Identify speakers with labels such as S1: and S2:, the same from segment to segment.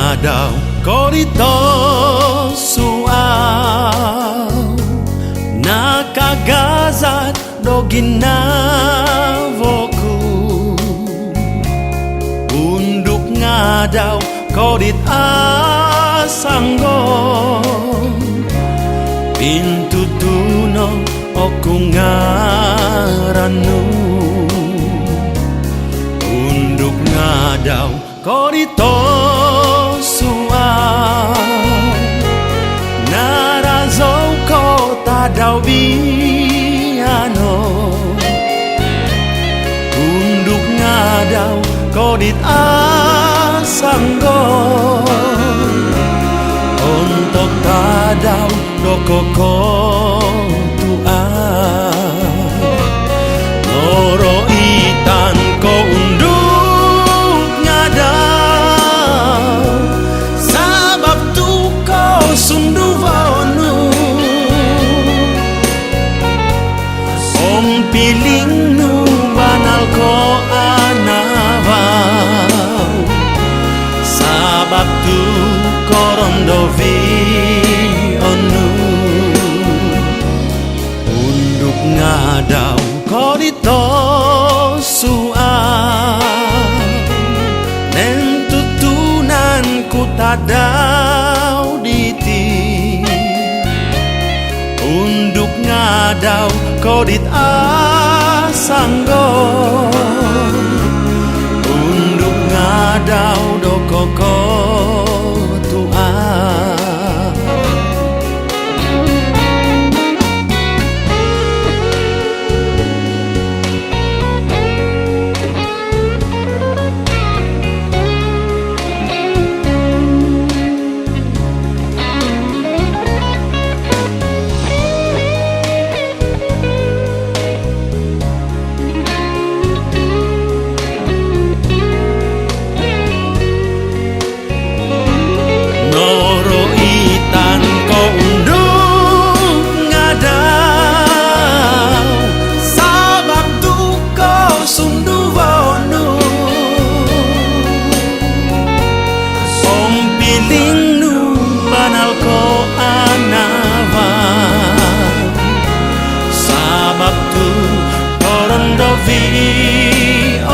S1: ngadau korito suau nakagazat doginavoku unduk ngadau kodit asanggo pintu tuno oku ngaranu unduk ngadau korito suau narazou kota dau biano unduk ngadau kodit asanggo untuk tadau dokoko tua loro itan ko unduk ngadau sabab tu ko sundu vonu om piling nu banal ko anavau sabab tu korondo onu unduk ngadau korito suau nen tutunan ku tadau diti unduk ngadau kodit asanggo unduk ngadau dokoko tua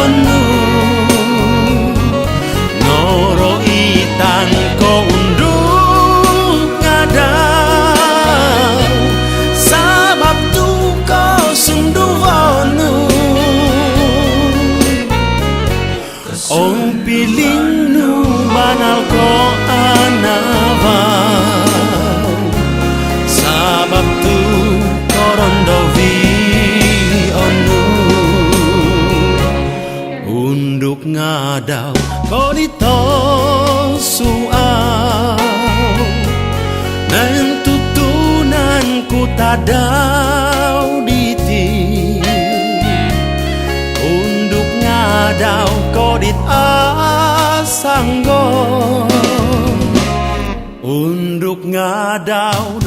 S1: onu noro itan ko unduk ngadau sabab tu ko sundu vonu om piling nu banal ko anavau sabab tu korondo unduk ngadau korito suau nen tutunan ku tadau diti unduk ngadau kodit asanggo unduk ngadau